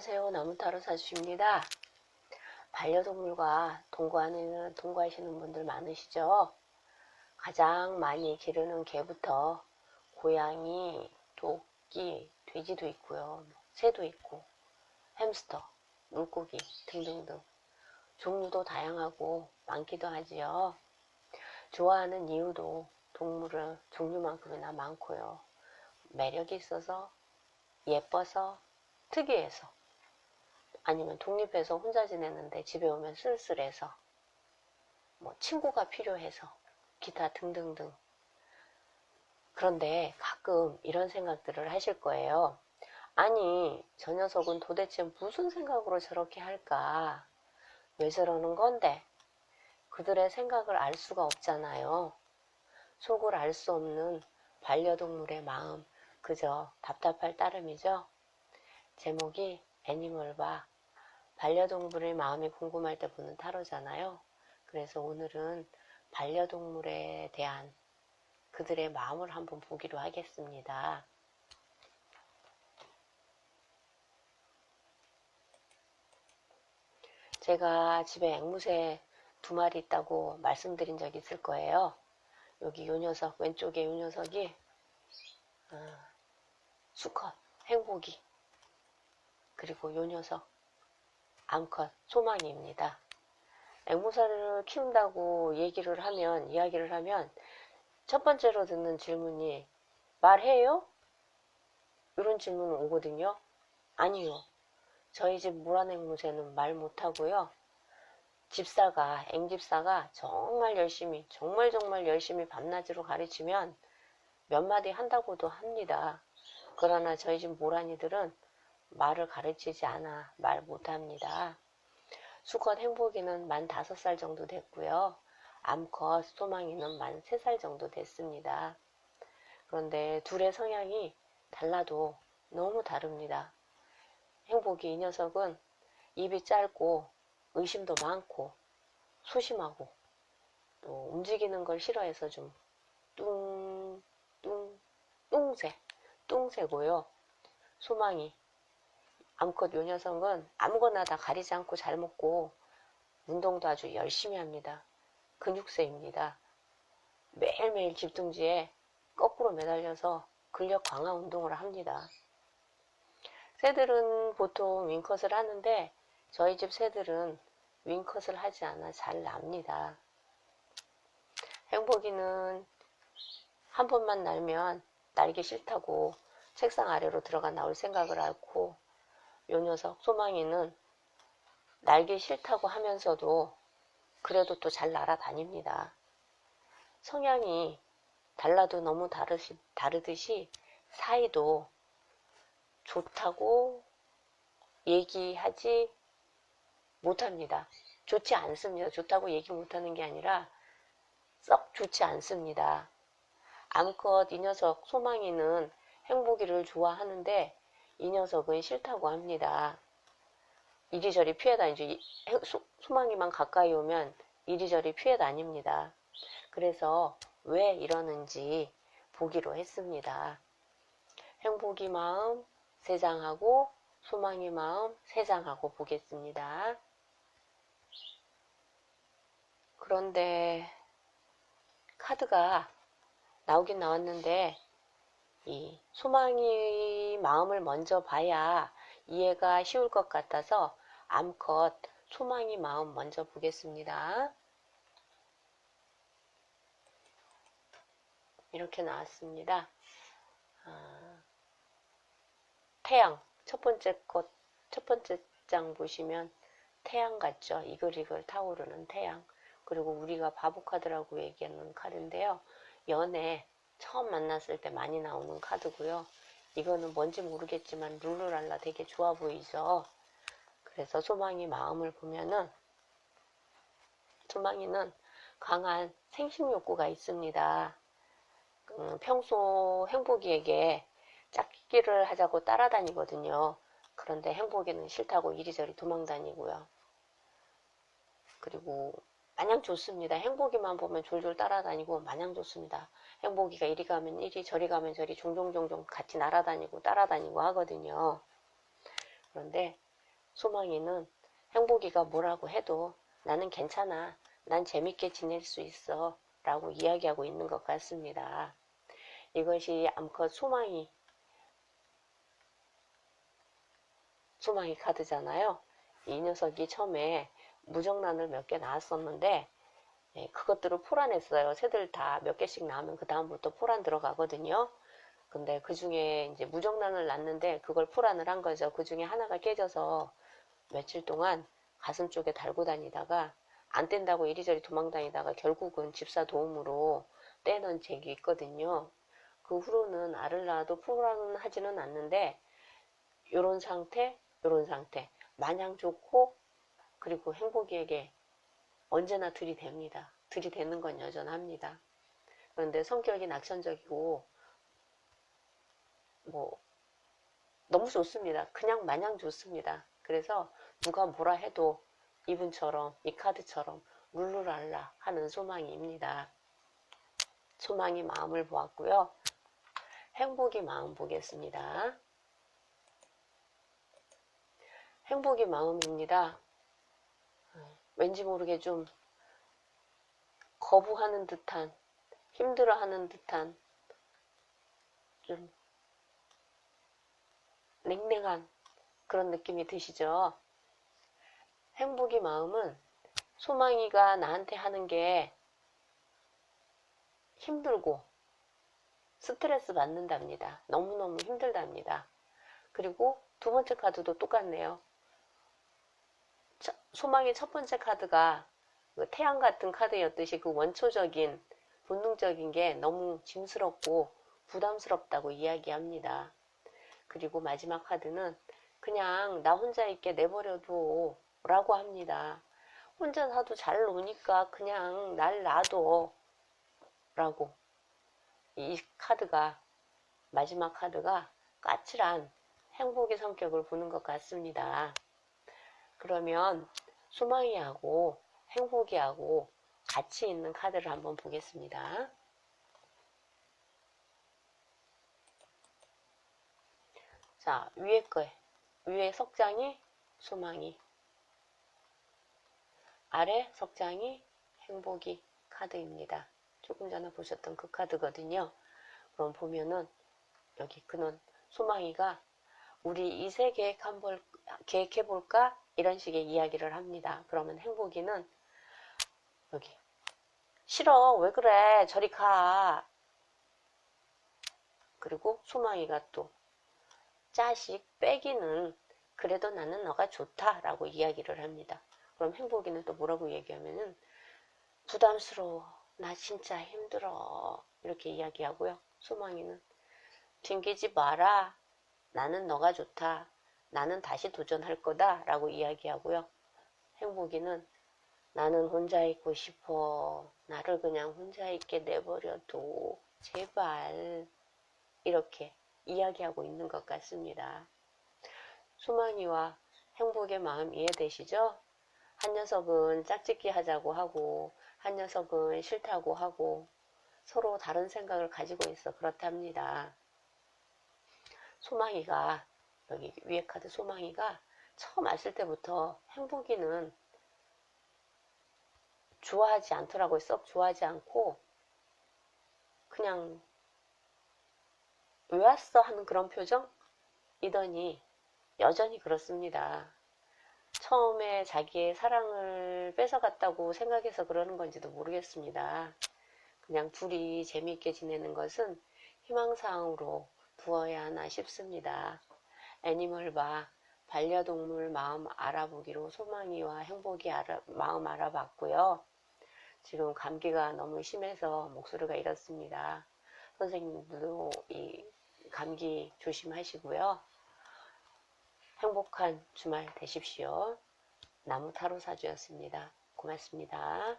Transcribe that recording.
안녕하세요. 나무타로 사주입니다. 반려동물과 동거하시는 분들 많으시죠? 가장 많이 기르는 개부터 고양이, 토끼, 돼지도 있고요. 새도 있고, 햄스터, 물고기 등등등 종류도 다양하고 많기도 하지요. 좋아하는 이유도 동물은 종류만큼이나 많고요. 매력이 있어서, 예뻐서, 특이해서, 아니면 독립해서 혼자 지내는데 집에 오면 쓸쓸해서, 친구가 필요해서, 기타 등등등. 그런데 가끔 이런 생각들을 하실 거예요. 아니, 저 녀석은 도대체 무슨 생각으로 저렇게 할까? 왜 저러는 건데? 그들의 생각을 알 수가 없잖아요. 속을 알 수 없는 반려동물의 마음, 그저 답답할 따름이죠. 제목이 애니멀바, 반려동물의 마음이 궁금할 때 보는 타로잖아요. 그래서 오늘은 반려동물에 대한 그들의 마음을 한번 보기로 하겠습니다. 제가 집에 앵무새 2마리 있다고 말씀드린 적이 있을 거예요. 여기 요 녀석, 왼쪽에 요 녀석이 수컷, 행복이, 그리고 요 녀석, 암컷, 소망이입니다. 앵무새를 키운다고 이야기를 하면 첫 번째로 듣는 질문이 말해요? 이런 질문 오거든요. 아니요. 저희 집 무란앵무새는 말 못하고요. 앵집사가 정말 열심히 밤낮으로 가르치면 몇 마디 한다고도 합니다. 그러나 저희 집 모란이들은 말을 가르치지 않아 말 못합니다. 수컷 행복이는 만 5살 정도 됐고요. 암컷 소망이는 만 3살 정도 됐습니다. 그런데 둘의 성향이 달라도 너무 다릅니다. 행복이 이 녀석은 입이 짧고 의심도 많고 소심하고 또 움직이는 걸 싫어해서 좀 뚱새고요. 소망이 암컷 요 녀석은 아무거나 다 가리지 않고 잘 먹고 운동도 아주 열심히 합니다. 근육새입니다. 매일매일 집둥지에 거꾸로 매달려서 근력 강화 운동을 합니다. 새들은 보통 윙컷을 하는데 저희 집 새들은 윙컷을 하지 않아 잘 납니다. 행복이는 한 번만 날면 날기 싫다고 책상 아래로 들어가 나올 생각을 앓고, 요 녀석 소망이는 날기 싫다고 하면서도 그래도 또 잘 날아다닙니다. 성향이 달라도 너무 다르듯이 사이도 좋다고 얘기하지 못합니다. 좋지 않습니다. 좋다고 얘기 못하는 게 아니라 썩 좋지 않습니다. 암컷 이 녀석 소망이는 행복이를 좋아하는데 이 녀석은 싫다고 합니다. 이리저리 피해 다니죠. 소망이만 가까이 오면 이리저리 피해 다닙니다. 그래서 왜 이러는지 보기로 했습니다. 행복이 마음 3장하고 소망이 마음 3장하고 보겠습니다. 그런데 카드가 나오긴 나왔는데 이 소망이 마음을 먼저 봐야 이해가 쉬울 것 같아서 암컷 소망이 마음 먼저 보겠습니다. 이렇게 나왔습니다. 태양 첫 번째 장 보시면 태양 같죠? 이글이글 타오르는 태양. 그리고 우리가 바보 카드라고 얘기하는 카드인데요. 연애 처음 만났을 때 많이 나오는 카드고요. 이거는 뭔지 모르겠지만 룰루랄라 되게 좋아 보이죠? 그래서 소망이 마음을 보면은 소망이는 강한 생식욕구가 있습니다. 평소 행복이에게 짝짓기를 하자고 따라다니거든요. 그런데 행복이는 싫다고 이리저리 도망다니고요. 그리고 마냥 좋습니다. 행복이만 보면 졸졸 따라다니고 마냥 좋습니다. 행복이가 이리 가면 이리 저리 가면 저리 종종 같이 날아다니고 따라다니고 하거든요. 그런데 소망이는 행복이가 뭐라고 해도 나는 괜찮아. 난 재밌게 지낼 수 있어. 라고 이야기하고 있는 것 같습니다. 이것이 암컷 소망이 카드잖아요. 이 녀석이 처음에 무정란을 몇 개 나왔었는데 그것들을 포란했어요. 새들 다 몇 개씩 나오면 그 다음부터 포란 들어가거든요. 근데 그 중에 이제 무정란을 낳는데 그걸 포란을 한 거죠. 그 중에 하나가 깨져서 며칠 동안 가슴 쪽에 달고 다니다가 안 뗀다고 이리저리 도망다니다가 결국은 집사 도움으로 떼는 적이 있거든요. 그 후로는 알을 낳아도 포란은 하지는 않는데 요런 상태, 요런 상태 마냥 좋고 그리고 행복이에게 언제나 들이댑니다. 들이대는 건 여전합니다. 그런데 성격이 낙천적이고 뭐 너무 좋습니다. 그냥 마냥 좋습니다. 그래서 누가 뭐라 해도 이분처럼 이 카드처럼 룰루랄라 하는 소망이입니다. 소망이 마음을 보았고요. 행복이 마음 보겠습니다. 행복이 마음입니다. 왠지 모르게 좀 거부하는 듯한 힘들어하는 듯한 좀 냉랭한 그런 느낌이 드시죠? 행복이 마음은 소망이가 나한테 하는 게 힘들고 스트레스 받는답니다. 너무너무 힘들답니다. 그리고 두 번째 카드도 똑같네요. 소망의 첫 번째 카드가 그 태양 같은 카드였듯이 그 원초적인 본능적인 게 너무 짐스럽고 부담스럽다고 이야기합니다. 그리고 마지막 카드는 그냥 나 혼자 있게 내버려둬 라고 합니다. 혼자 사도 잘 노니까 그냥 날 놔둬 라고. 이 카드가 마지막 카드가 까칠한 행복의 성격을 보는 것 같습니다. 그러면 소망이하고 행복이하고 같이 있는 카드를 한번 보겠습니다. 자, 위에 석장이 소망이, 아래 석장이 행복이 카드입니다. 조금 전에 보셨던 그 카드거든요. 그럼 보면은 여기 그는 소망이가 우리 이 세 계획해볼까? 이런 식의 이야기를 합니다. 그러면 행복이는 여기 싫어 왜 그래 저리 가. 그리고 소망이가 또 자식 빼기는 그래도 나는 너가 좋다 라고 이야기를 합니다. 그럼 행복이는 또 뭐라고 얘기하면은 부담스러워 나 진짜 힘들어 이렇게 이야기하고요. 소망이는 튕기지 마라 나는 너가 좋다 나는 다시 도전할 거다 라고 이야기하고요. 행복이는 나는 혼자 있고 싶어 나를 그냥 혼자 있게 내버려둬 제발 이렇게 이야기하고 있는 것 같습니다. 소망이와 행복의 마음 이해되시죠? 한 녀석은 짝짓기 하자고 하고 한 녀석은 싫다고 하고 서로 다른 생각을 가지고 있어 그렇답니다. 소망이가 여기 위에 카드 소망이가 처음 왔을 때부터 행복이는 좋아하지 않더라고요. 썩 좋아하지 않고 그냥 왜 왔어 하는 그런 표정이더니 여전히 그렇습니다. 처음에 자기의 사랑을 뺏어갔다고 생각해서 그러는 건지도 모르겠습니다. 그냥 둘이 재미있게 지내는 것은 희망사항으로 두어야 하나 싶습니다. 애니멀바 반려동물 마음 알아보기로 소망이와 행복이 마음 알아봤고요. 지금 감기가 너무 심해서 목소리가 이렇습니다. 선생님들도 이 감기 조심하시고요. 행복한 주말 되십시오. 나무 타로 사주였습니다. 고맙습니다.